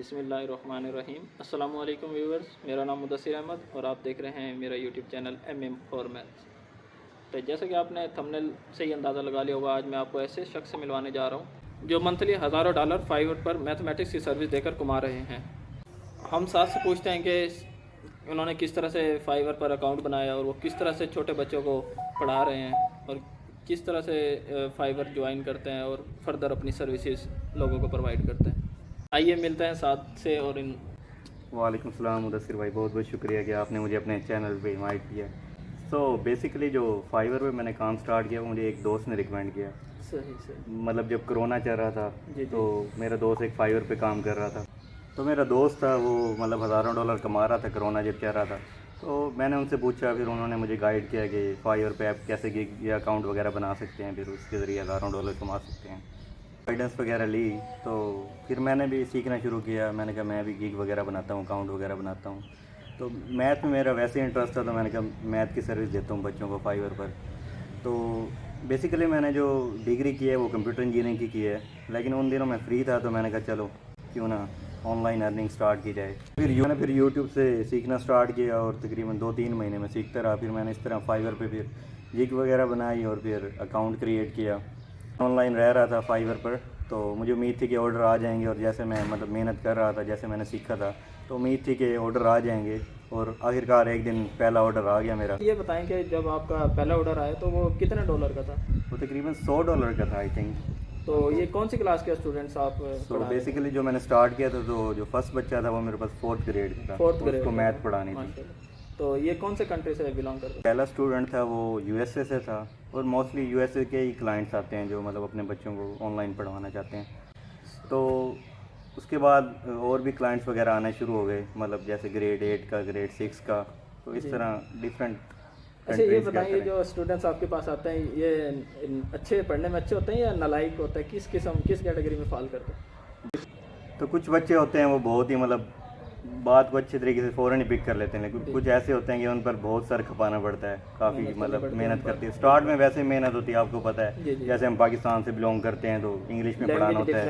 बिस्मिल्लाहिर्रहमानिर्रहीम। अस्सलाम वालेकुम व्यूवर्स, मेरा नाम मुदस्सिर अहमद और आप देख रहे हैं मेरा यूट्यूब चैनल MM4 मैथ्स। तो जैसे कि आपने थंबनेल से ही अंदाज़ा लगा लिया होगा, आज मैं आपको ऐसे शख्स से मिलवाने जा रहा हूँ जो मंथली हज़ारों डॉलर फाइवर पर मैथमेटिक्स की सर्विस देकर कमा रहे हैं। हम साथ से पूछते हैं कि उन्होंने किस तरह से फाइवर पर अकाउंट बनाया और वो किस तरह से छोटे बच्चों को पढ़ा रहे हैं और किस तरह से फाइवर ज्वाइन करते हैं और फर्दर अपनी सर्विसेज लोगों को प्रोवाइड करते हैं। आइए मिलते हैं साथ से। और वालेकुम सलाम मुदस्सिर भाई, बहुत बहुत शुक्रिया कि आपने मुझे अपने चैनल पे इनवाइट किया। सो बेसिकली जो फाइवर पे मैंने काम स्टार्ट किया वो मुझे एक दोस्त ने रिकमेंड किया। सही मतलब जब कोरोना चल रहा था जी तो मेरा दोस्त एक फाइवर पे काम कर रहा था। तो मेरा दोस्त था वो मतलब हज़ारों डॉलर कमा रहा था कोरोना जब चल रहा था। तो मैंने उनसे पूछा, फिर उन्होंने मुझे गाइड किया कि फाइवर पे आप कैसे गिग या अकाउंट वगैरह बना सकते हैं, फिर उसके ज़रिए हज़ारों डॉलर कमा सकते हैं। गाइडेंस वगैरह ली तो फिर मैंने भी सीखना शुरू किया। मैंने कहा मैं भी गिग वगैरह बनाता हूँ, अकाउंट वगैरह बनाता हूँ। तो मैथ में मेरा वैसे ही इंटरेस्ट था, तो मैंने कहा मैथ की सर्विस देता हूँ बच्चों को फाइवर पर। तो बेसिकली मैंने जो डिग्री की है वो कंप्यूटर इंजीनियरिंग की है, लेकिन उन दिनों मैं फ्री था तो मैंने कहा चलो क्यों ना ऑनलाइन अर्निंग स्टार्ट की जाए। फिर यूट्यूब से सीखना स्टार्ट किया और तकरीबन 2-3 महीने में सीखता रहा। फिर मैंने इस तरह फाइवर पे फिर गिग वगैरह बनाई और फिर अकाउंट क्रिएट किया। ऑनलाइन रह रहा था फाइवर पर, तो मुझे उम्मीद थी कि ऑर्डर आ जाएंगे और जैसे मैं मतलब मेहनत कर रहा था, जैसे मैंने सीखा था, तो उम्मीद थी कि ऑर्डर आ जाएंगे और आखिरकार एक दिन पहला ऑर्डर आ गया मेरा। ये बताएं कि जब आपका पहला ऑर्डर आया तो वो कितने डॉलर का था? वो तकरीबन $100 का था आई थिंक। तो ये कौन सी क्लास के स्टूडेंट्स आप तो बेसिकली जो मैंने स्टार्ट किया था तो जो फर्स्ट बच्चा था वो मेरे पास 4th ग्रेड का था, फोर्थ ग्रेड उसको मैथ पढ़ानी थी। तो ये कौन से कंट्री से बिलोंग करते हैं? पहला स्टूडेंट था वो USA से था और मोस्टली USA के ही क्लाइंट्स आते हैं जो मतलब अपने बच्चों को ऑनलाइन पढ़वाना चाहते हैं। तो उसके बाद और भी क्लाइंट्स वगैरह आने शुरू हो गए, मतलब जैसे ग्रेड 8 का, ग्रेड 6 का, तो इस तरह डिफरेंट। अच्छा ये बताइए, जो स्टूडेंट्स आपके पास आते हैं ये अच्छे पढ़ने में अच्छे होते हैं या नालायक होते हैं? किस कैटेगरी में फॉल करते हैं? तो कुछ बच्चे होते हैं वो बहुत ही मतलब बात को अच्छे तरीके से फ़ौरन ही पिक कर लेते हैं, लेकिन कुछ ऐसे होते हैं कि उन पर बहुत सर खपाना पड़ता है, काफ़ी मतलब मेहनत करती है। स्टार्ट में वैसे मेहनत होती है, आपको पता है। जैसे हम पाकिस्तान से बिलोंग करते हैं तो इंग्लिश में पढ़ाना होता है,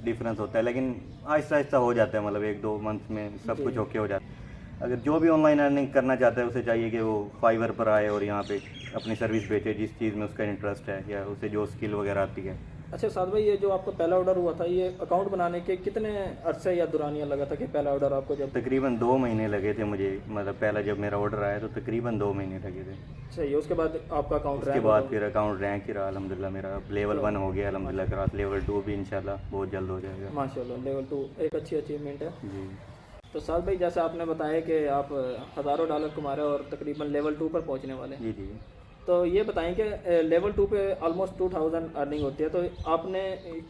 डिफरेंस होता है, लेकिन आहिस्ता आहिस्ता हो जाता है, मतलब 1-2 मंथ में सब कुछ ओके हो जाता है। अगर जो भी ऑनलाइन अर्निंग करना चाहता है उसे चाहिए कि वो फाइवर पर आए और यहाँ पे अपनी सर्विस बेचे जिस चीज़ में उसका इंटरेस्ट है या उसे जो स्किल वगैरह आती है। अच्छा साद भाई, ये जो आपका पहला ऑर्डर हुआ था, ये अकाउंट बनाने के कितने अरसे या दुरानिया लगा था कि पहला ऑर्डर आपको जब? तकरीबन 2 महीने लगे थे मुझे, मतलब पहला जब मेरा ऑर्डर आया तो तकरीबन 2 महीने लगे थे। सही है। उसके बाद आपका अकाउंट उसके बाद फिर अकाउंट रैंक ही रहा अल्हम्दुलिल्लाह। मेरा लेवल 1 हो गया अल्हम्दुलिल्लाह के बाद, लेवल 2 भी इंशाल्लाह बहुत जल्द हो जाएगा माशाल्लाह। लेवल 2 एक अच्छी अचीवमेंट है जी। तो साद भाई, जैसे आपने बताया कि आप हज़ारों डॉलर कमा रहे हो और तकरीबन लेवल 2 पर पहुंचने वाले हैं। जी। तो ये बताएं कि लेवल 2 पे ऑलमोस्ट 2000 अर्निंग होती है, तो आपने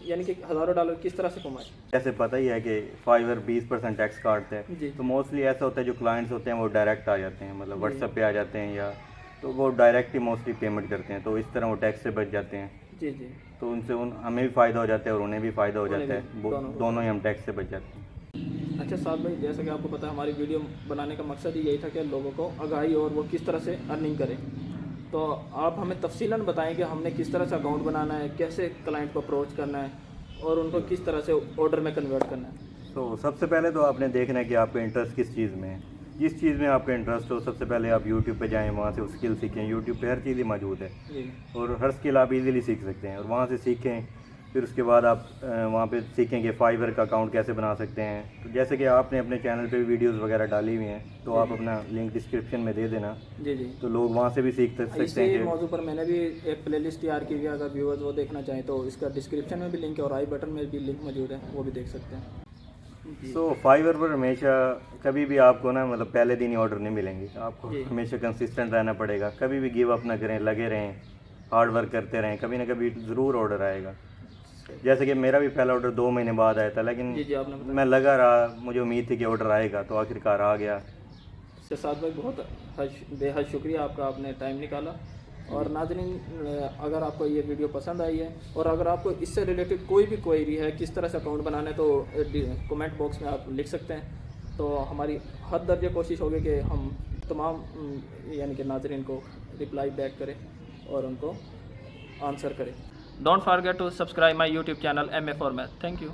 यानी कि हज़ारों डॉलर किस तरह से कमाए? जैसे पता ही है कि फाइवर 20% टैक्स काटता है, तो मोस्टली ऐसा होता है जो क्लाइंट्स होते हैं वो डायरेक्ट आ जाते हैं, मतलब व्हाट्सएप पे आ जाते हैं या तो वो डायरेक्ट ही मोस्टली पेमेंट करते हैं, तो इस तरह वो टैक्स से बच जाते हैं। जी। तो उनसे हमें भी फ़ायदा हो जाता है और उन्हें भी फ़ायदा हो जाता है, दोनों ही हम टैक्स से बच जाते हैं। अच्छा साद भाई, जैसा कि आपको पता है हमारी वीडियो बनाने का मकसद ही यही था कि लोगों को आगाही और वो किस तरह से अर्निंग करें। तो आप हमें तफसीलन बताएं कि हमने किस तरह से अकाउंट बनाना है, कैसे क्लाइंट को अप्रोच करना है और उनको किस तरह से ऑर्डर में कन्वर्ट करना है। तो सबसे पहले तो आपने देखना है कि आपका इंटरेस्ट किस चीज़ में है। जिस चीज़ में आपका इंटरेस्ट हो सबसे पहले आप यूट्यूब पे जाएं, वहाँ से स्किल सीखें। यूट्यूब पे हर चीज़ ही मौजूद है और हर स्किल आप इजीली सीख सकते हैं और वहाँ से सीखें। फिर उसके बाद आप वहाँ पे सीखें कि फाइवर का अकाउंट कैसे बना सकते हैं। तो जैसे कि आपने अपने चैनल पे भी वीडियोस वगैरह डाली हुई हैं, तो आप अपना लिंक डिस्क्रिप्शन में दे देना। जी। तो लोग वहाँ से भी सीख सकते हैं। मौजू पर मैंने भी एक प्लेलिस्ट तैयार की है, अगर व्यूअर्स वो देखना चाहें तो इसका डिस्क्रिप्शन में भी लिंक है और आई बटन में भी लिंक मौजूद है, वो भी देख सकते हैं। सो फाइवर पर हमेशा कभी भी आपको ना मतलब पहले दिन ही ऑर्डर नहीं मिलेंगे, आपको हमेशा कंसिस्टेंट रहना पड़ेगा। कभी भी गिव अप ना करें, लगे रहें, हार्ड वर्क करते रहें, कभी ना कभी ज़रूर ऑर्डर आएगा। जैसे कि मेरा भी पहला ऑर्डर 2 महीने बाद आया था, लेकिन मैं लगा रहा, मुझे उम्मीद थी कि ऑर्डर आएगा, तो आखिरकार आ गया। साद भाई बहुत बेहद शुक्रिया आपका, आपने टाइम निकाला। और नाज़रीन, अगर आपको ये वीडियो पसंद आई है और अगर आपको इससे रिलेटेड कोई भी क्वेरी है किस तरह से अकाउंट बनाना है तो कमेंट बॉक्स में आप लिख सकते हैं। तो हमारी हद दर्जे कोशिश होगी कि हम तमाम यानी कि नाज़रीन को रिप्लाई बैक करें और उनको आंसर करें। Don't forget to subscribe my YouTube channel MA4 Math. Thank you.